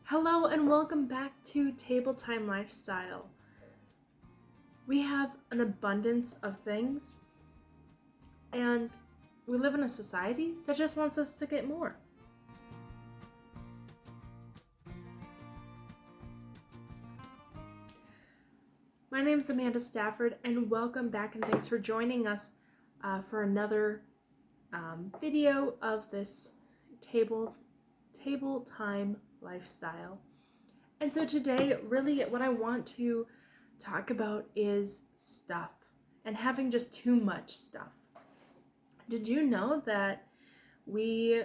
Hello and welcome back to Table Time Lifestyle. We have an abundance of things and we live in a society that just wants us to get more. My name is Amanda Stafford and welcome back and thanks for joining us for another video of this Table Time Lifestyle. And so today, really what I want to talk about is stuff and having just too much stuff. Did you know that we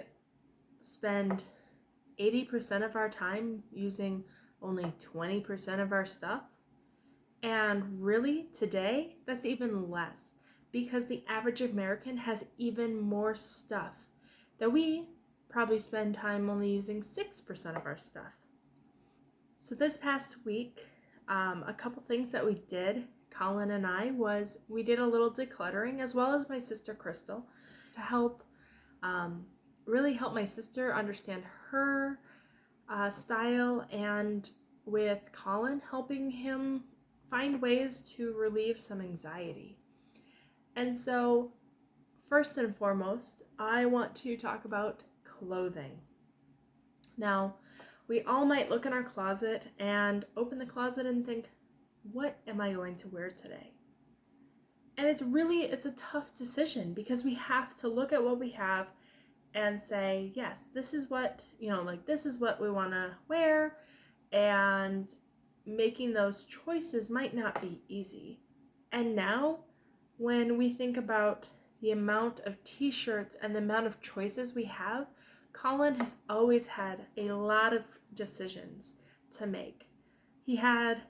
spend 80% of our time using only 20% of our stuff? And really today, that's even less because the average American has even more stuff that we probably spend time only using 6% of our stuff. So this past week, a couple things that we did, Colin and I, was we did a little decluttering as well as my sister Crystal to help really help my sister understand her style, and with Colin helping him find ways to relieve some anxiety. And so first and foremost, I want to talk about clothing. Now, we all might look in our closet and open the closet and think, what am I going to wear today? And it's a tough decision because we have to look at what we have and say, yes, this is what, this is what we want to wear. And making those choices might not be easy. And now, when we think about the amount of t-shirts and the amount of choices we have, Colin has always had a lot of decisions to make. He had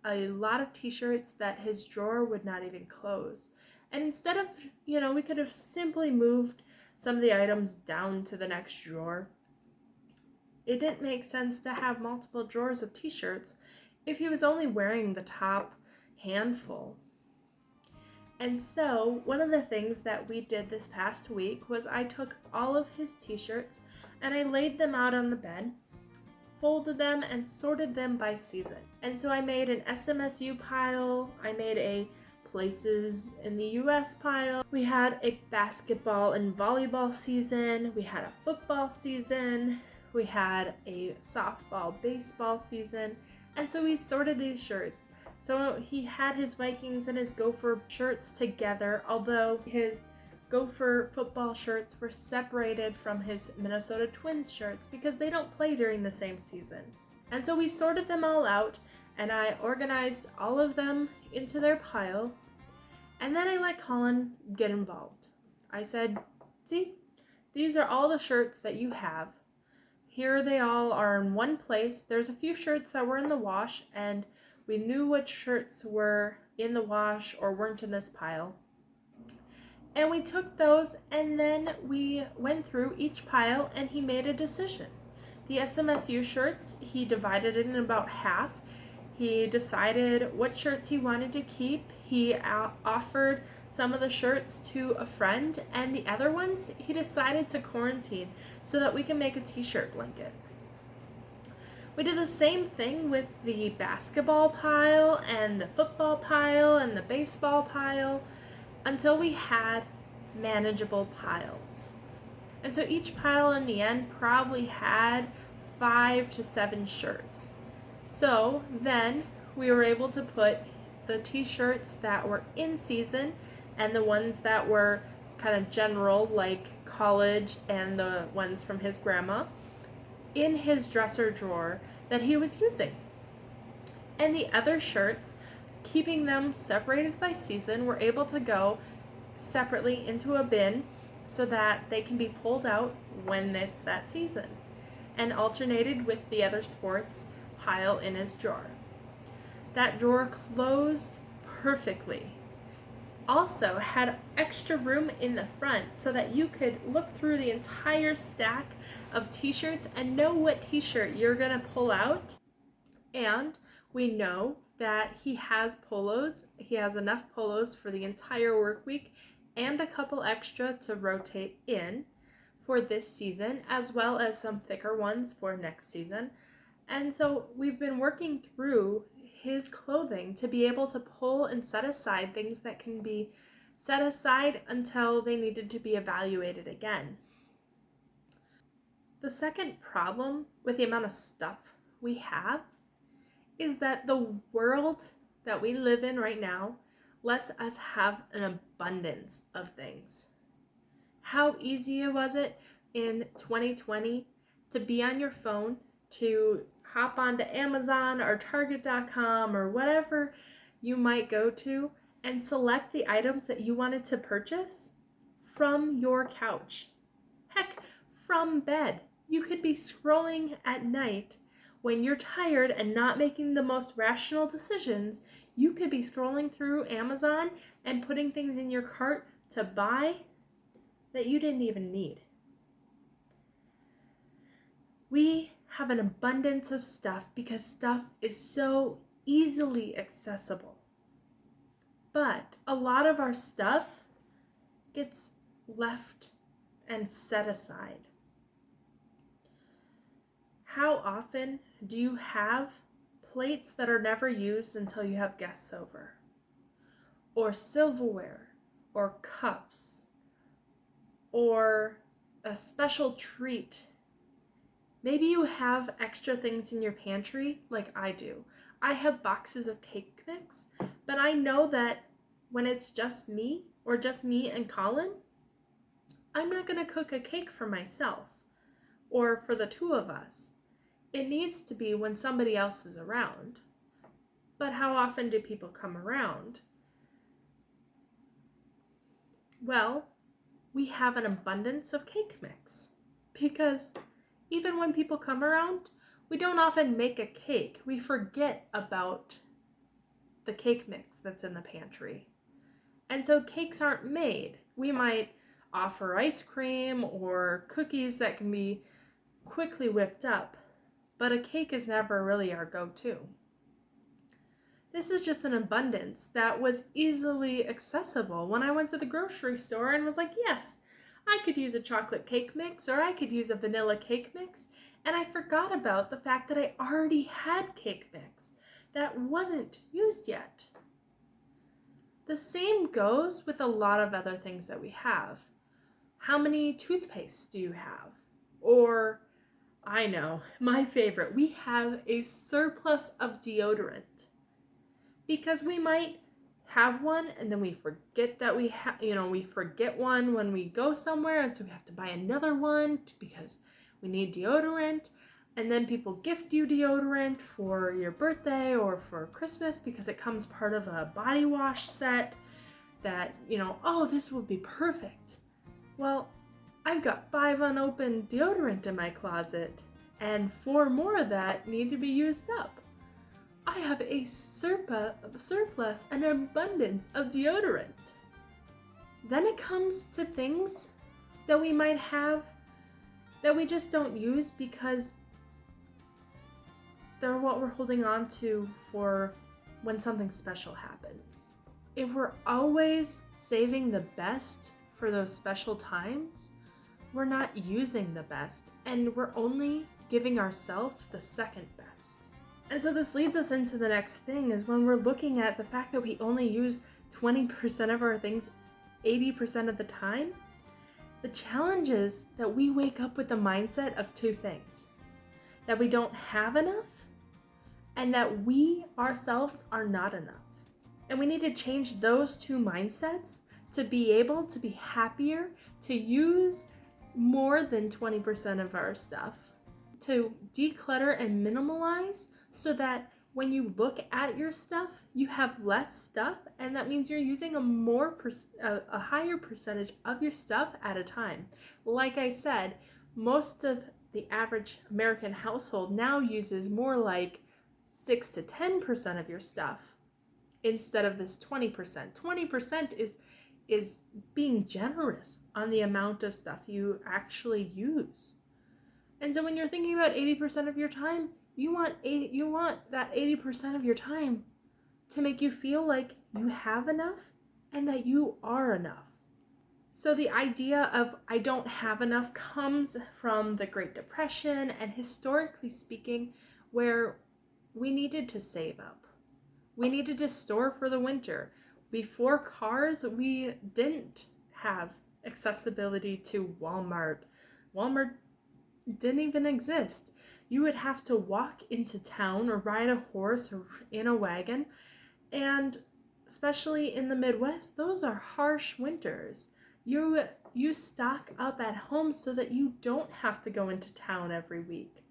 a lot of t-shirts that his drawer would not even close. And instead of, we could have simply moved some of the items down to the next drawer. It didn't make sense to have multiple drawers of t-shirts if he was only wearing the top handful. And so one of the things that we did this past week was I took all of his t-shirts and I laid them out on the bed, folded them, and sorted them by season. And so I made an SMSU pile, I made a places in the US pile, we had a basketball and volleyball season, we had a football season, we had a softball, baseball season, and so we sorted these shirts. So he had his Vikings and his Gopher shirts together, although his Gopher football shirts were separated from his Minnesota Twins shirts because they don't play during the same season. And so we sorted them all out and I organized all of them into their pile, and then I let Colin get involved. I said, see, these are all the shirts that you have. Here they all are in one place. There's a few shirts that were in the wash, and we knew which shirts were in the wash or weren't in this pile. And we took those and then we went through each pile and he made a decision. The SMSU shirts, he divided it in about half. He decided what shirts he wanted to keep. He offered some of the shirts to a friend, and the other ones he decided to quarantine so that we can make a t-shirt blanket. We did the same thing with the basketball pile and the football pile and the baseball pile until we had manageable piles. And so each pile in the end probably had 5 to 7 shirts. So then we were able to put the t-shirts that were in season and the ones that were kind of general, like college, and the ones from his grandma in his dresser drawer that he was using. And the other shirts, keeping them separated by season, were able to go separately into a bin so that they can be pulled out when it's that season, and alternated with the other sports pile in his drawer. That drawer closed perfectly. Also had extra room in the front so that you could look through the entire stack of t-shirts and know what t-shirt you're gonna pull out. And we know that he has polos. He has enough polos for the entire work week and a couple extra to rotate in for this season, as well as some thicker ones for next season. And so we've been working through his clothing to be able to pull and set aside things that can be set aside until they needed to be evaluated again. The second problem with the amount of stuff we have is that the world that we live in right now lets us have an abundance of things. How easy was it in 2020 to be on your phone, to hop onto Amazon or Target.com or whatever you might go to and select the items that you wanted to purchase from your couch. Heck, from bed. You could be scrolling at night when you're tired and not making the most rational decisions. You could be scrolling through Amazon and putting things in your cart to buy that you didn't even need. We have an abundance of stuff because stuff is so easily accessible. But a lot of our stuff gets left and set aside. How often do you have plates that are never used until you have guests over? Or silverware, or cups, or a special treat? Maybe you have extra things in your pantry like I do. I have boxes of cake mix, but I know that when it's just me or just me and Colin, I'm not going to cook a cake for myself or for the two of us. It needs to be when somebody else is around. But how often do people come around? Well, we have an abundance of cake mix because even when people come around, we don't often make a cake. We forget about the cake mix that's in the pantry. And so cakes aren't made. We might offer ice cream or cookies that can be quickly whipped up, but a cake is never really our go-to. This is just an abundance that was easily accessible when I went to the grocery store and was like, yes, I could use a chocolate cake mix or I could use a vanilla cake mix. And I forgot about the fact that I already had cake mix that wasn't used yet. The same goes with a lot of other things that we have. How many toothpastes do you have? Or, I know, my favorite, we have a surplus of deodorant. Because we might have one and then we forget that we forget one when we go somewhere, and so we have to buy another one because we need deodorant. And then people gift you deodorant for your birthday or for Christmas because it comes part of a body wash set that, oh, this would be perfect. Well, I've got 5 unopened deodorant in my closet and 4 more of that need to be used up. I have a surplus, an abundance of deodorant. Then it comes to things that we might have that we just don't use because they're what we're holding on to for when something special happens. If we're always saving the best for those special times, we're not using the best and we're only giving ourselves the second best. And so this leads us into the next thing, is when we're looking at the fact that we only use 20% of our things 80% of the time. The challenge is that we wake up with the mindset of 2 things: that we don't have enough and that we ourselves are not enough. And we need to change those 2 mindsets to be able to be happier, to use more than 20% of our stuff, to declutter and minimalize so that when you look at your stuff, you have less stuff, and that means you're using a higher percentage of your stuff at a time. Like I said, most of the average American household now uses more like 6 to 10% of your stuff instead of this 20%. 20% is being generous on the amount of stuff you actually use. And so when you're thinking about 80% of your time, you want that 80% of your time to make you feel like you have enough and that you are enough. So the idea of I don't have enough comes from the Great Depression, and historically speaking, where we needed to save up. We needed to store for the winter. Before cars, we didn't have accessibility to Walmart. Walmart didn't even exist. You would have to walk into town or ride a horse or in a wagon. And especially in the Midwest, those are harsh winters. You stock up at home so that you don't have to go into town every week,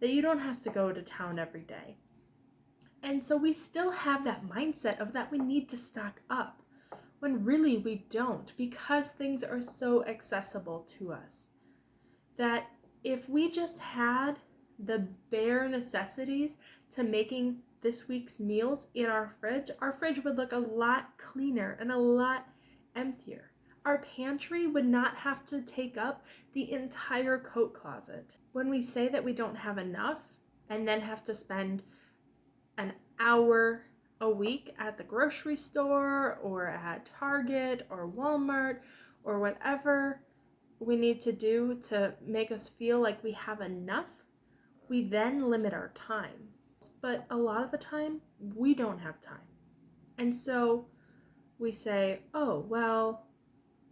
that you don't have to go to town every day. And so we still have that mindset of that we need to stock up, when really we don't, because things are so accessible to us. That if we just had the bare necessities to making this week's meals in our fridge would look a lot cleaner and a lot emptier. Our pantry would not have to take up the entire coat closet. When we say that we don't have enough and then have to spend an hour a week at the grocery store or at Target or Walmart or whatever we need to do to make us feel like we have enough, we then limit our time. But a lot of the time, we don't have time. And so we say, oh, well,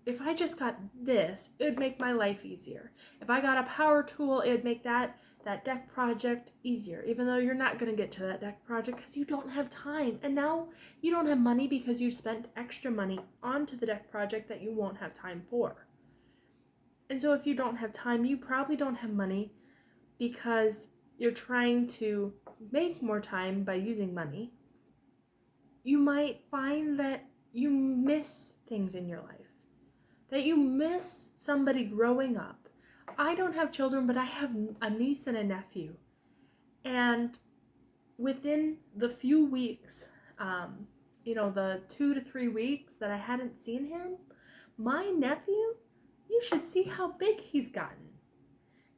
if I just got this, it would make my life easier. If I got a power tool, it would make that deck project easier, even though you're not going to get to that deck project because you don't have time. And now you don't have money because you spent extra money onto the deck project that you won't have time for. And so if you don't have time, you probably don't have money because you're trying to make more time by using money. You might find that you miss things in your life, that you miss somebody growing up. I don't have children, but I have a niece and a nephew. And within the few weeks, the 2 to 3 weeks that I hadn't seen him, my nephew, you should see how big he's gotten.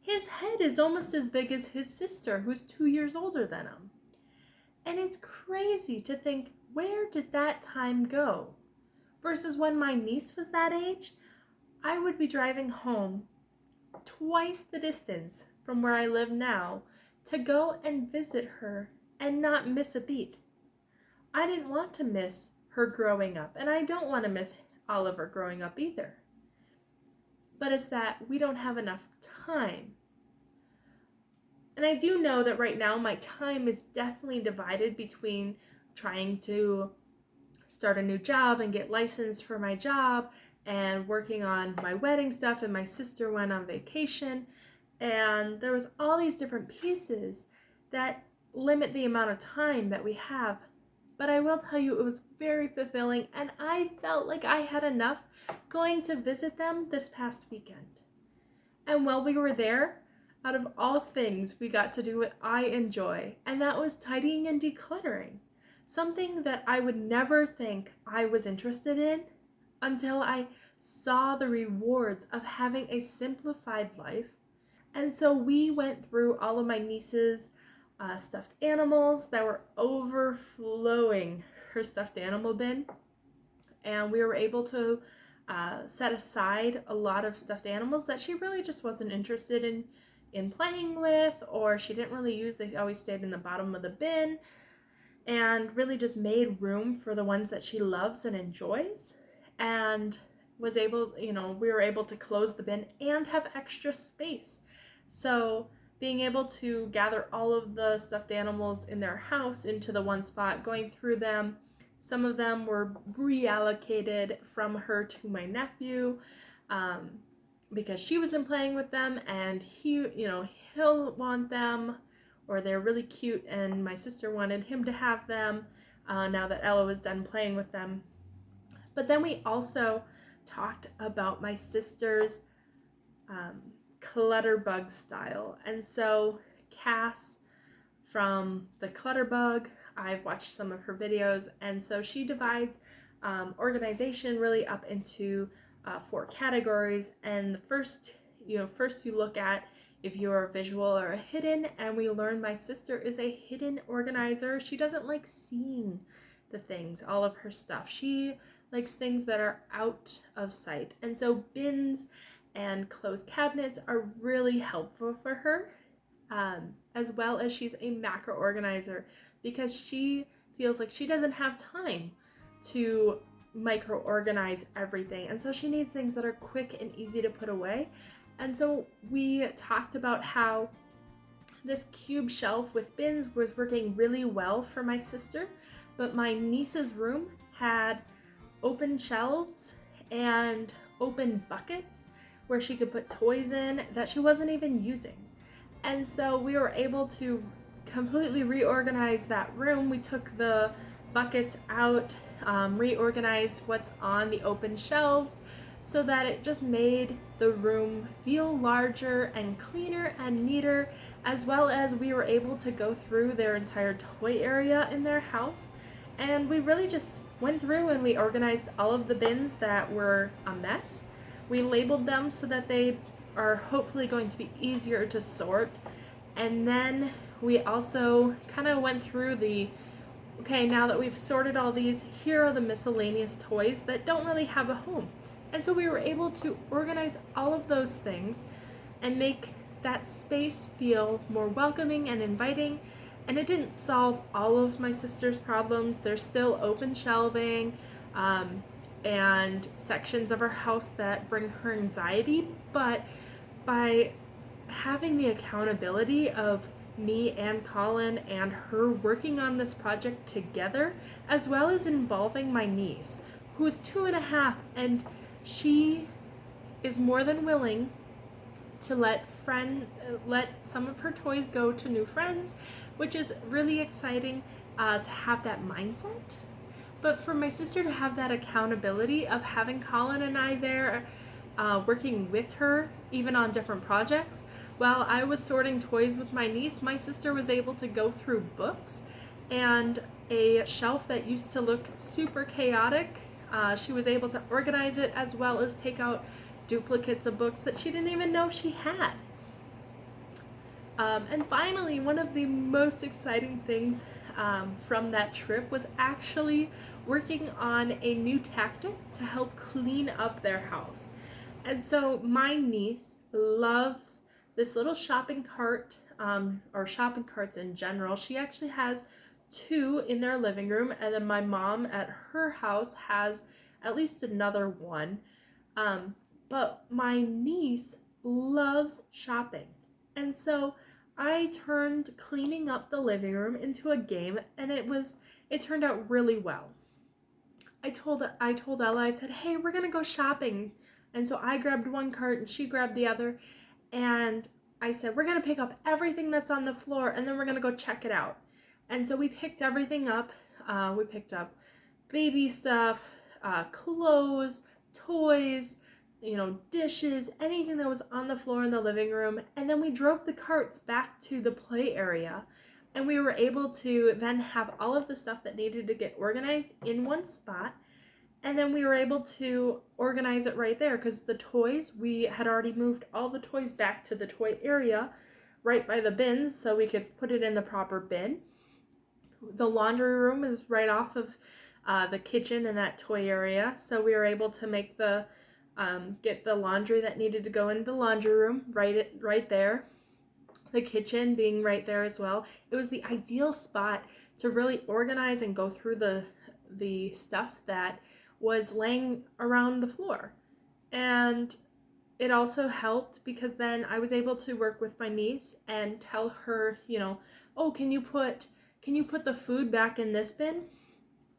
His head is almost as big as his sister, who's 2 years older than him. And it's crazy to think, where did that time go? Versus when my niece was that age, I would be driving home twice the distance from where I live now to go and visit her and not miss a beat. I didn't want to miss her growing up, and I don't want to miss Oliver growing up either. But it's that we don't have enough time. And I do know that right now my time is definitely divided between trying to start a new job and get licensed for my job and working on my wedding stuff, and my sister went on vacation, and there was all these different pieces that limit the amount of time that we have. But I will tell you, it was very fulfilling, and I felt like I had enough going to visit them this past weekend. And while we were there, out of all things, we got to do what I enjoy, and that was tidying and decluttering. Something that I would never think I was interested in until I saw the rewards of having a simplified life. And so we went through all of my niece's stuffed animals that were overflowing her stuffed animal bin, and we were able to set aside a lot of stuffed animals that she really just wasn't interested in playing with, or she didn't really use. They always stayed in the bottom of the bin, and really just made room for the ones that she loves and enjoys, and was able, we were able to close the bin and have extra space. So being able to gather all of the stuffed animals in their house into the one spot, going through them, some of them were reallocated from her to my nephew, because she wasn't playing with them, and he'll want them, or they're really cute, and my sister wanted him to have them now that Ella was done playing with them. But then we also talked about my sister's Clutterbug style. And so Cass from the Clutterbug, I've watched some of her videos, and so she divides organization really up into 4 categories. And the first you look at if you're a visual or a hidden, and we learned my sister is a hidden organizer. She doesn't like seeing the things, all of her stuff. She likes things that are out of sight. And so bins and closed cabinets are really helpful for her. as well as she's a macro organizer because she feels like she doesn't have time to micro organize everything, and so she needs things that are quick and easy to put away. And so we talked about how this cube shelf with bins was working really well for my sister, but my niece's room had open shelves and open buckets where she could put toys in that she wasn't even using. And so we were able to completely reorganize that room. We took the buckets out, reorganized what's on the open shelves, so that it just made the room feel larger and cleaner and neater, as well as we were able to go through their entire toy area in their house. And we really just went through and we organized all of the bins that were a mess. We labeled them so that they are hopefully going to be easier to sort. And then we also kind of went through okay, now that we've sorted all these, here are the miscellaneous toys that don't really have a home. And so we were able to organize all of those things and make that space feel more welcoming and inviting. And it didn't solve all of my sister's problems. There's still open shelving and sections of our house that bring her anxiety. But by having the accountability of me and Colin and her working on this project together, as well as involving my niece, who is 2.5, and she is more than willing to let some of her toys go to new friends, which is really exciting to have that mindset. But for my sister to have that accountability of having Colin and I there working with her, even on different projects, while I was sorting toys with my niece, my sister was able to go through books and a shelf that used to look super chaotic. She was able to organize it, as well as take out duplicates of books that she didn't even know she had. And finally, one of the most exciting things from that trip was actually working on a new tactic to help clean up their house. And so my niece loves this little shopping cart, or shopping carts in general. She actually has 2 in their living room, and then my mom at her house has at least another one. But my niece loves shopping, and so I turned cleaning up the living room into a game, and it turned out really well. I told Ella, I said, hey, we're gonna go shopping. And so I grabbed one cart and she grabbed the other, and I said, we're gonna pick up everything that's on the floor and then we're gonna go check it out. And so we picked everything up. We picked up baby stuff, clothes, toys, dishes, anything that was on the floor in the living room. And then we drove the carts back to the play area, and we were able to then have all of the stuff that needed to get organized in one spot. And then we were able to organize it right there, because the toys, we had already moved all the toys back to the toy area right by the bins so we could put it in the proper bin. The laundry room is right off of the kitchen in that toy area, so we were able to make get the laundry that needed to go into the laundry room right there. The kitchen being right there as well. It was the ideal spot to really organize and go through the stuff that was laying around the floor. And it also helped because then I was able to work with my niece and tell her, oh, can you put the food back in this bin?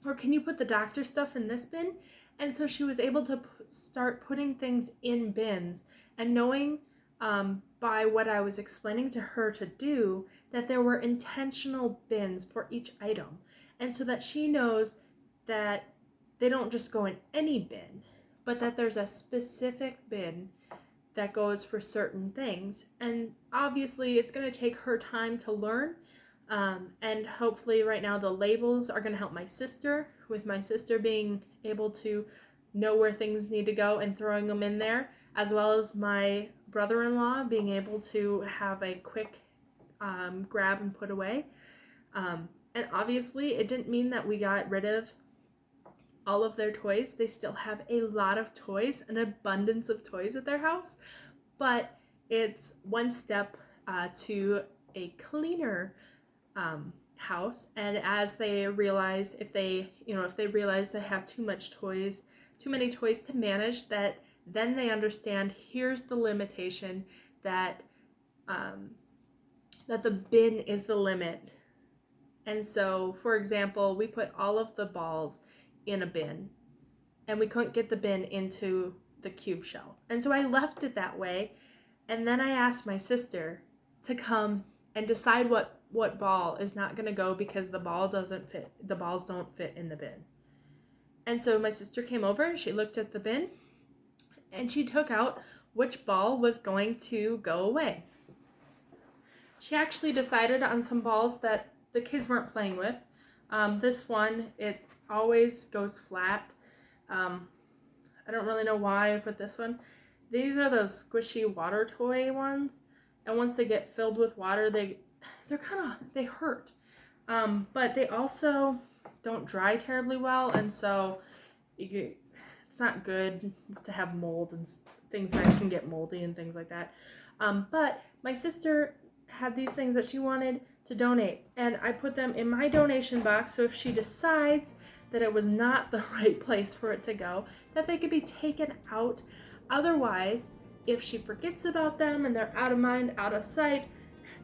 Or can you put the doctor stuff in this bin? And so she was able to start putting things in bins, and knowing by what I was explaining to her to do, that there were intentional bins for each item. And so that she knows that they don't just go in any bin, but that there's a specific bin that goes for certain things. And obviously it's going to take her time to learn. And hopefully right now the labels are going to help my sister, with my sister being able to know where things need to go and throwing them in there, as well as my brother-in-law being able to have a quick grab and put away. And obviously it didn't mean that we got rid of all of their toys. They still have a lot of toys, an abundance of toys at their house, but it's one step to a cleaner house, and as they realize if they realize they have too many toys to manage, that then they understand here's the limitation, that that the bin is the limit. And so, for example, we put all of the balls in a bin and we couldn't get the bin into the cube shell. And so I left it that way, and then I asked my sister to come and decide what ball is not going to go because the balls don't fit in the bin. And so my sister came over and she looked at the bin and she took out which ball was going to go away. She actually decided on some balls that the kids weren't playing with. This one, it always goes flat. I don't really know why I put this one. These are those squishy water toy ones, and once they get filled with water, they hurt. But they also don't dry terribly well, and so it's not good to have mold and things that can get moldy and things like that. But my sister had these things that she wanted to donate, and I put them in my donation box, so if she decides that it was not the right place for it to go, that they could be taken out. Otherwise, if she forgets about them and they're out of mind, out of sight,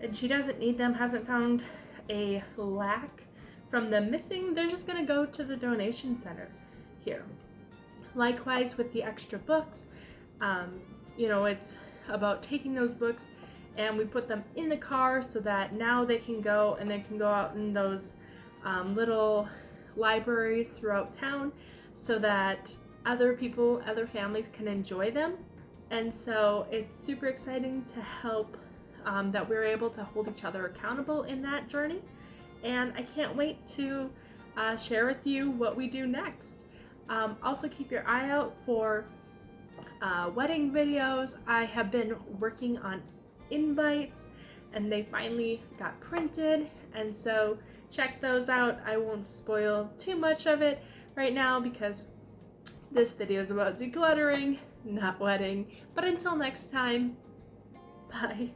and she doesn't need them, hasn't found a lack from them missing, they're just gonna go to the donation center here. Likewise with the extra books, it's about taking those books and we put them in the car so that now they can go out in those little libraries throughout town so that other families can enjoy them. And so it's super exciting to help that we're able to hold each other accountable in that journey. And I can't wait to share with you what we do next. Also keep your eye out for wedding videos. I have been working on invites and they finally got printed, and so check those out. I won't spoil too much of it right now because this video is about decluttering, not wedding. But until next time, bye.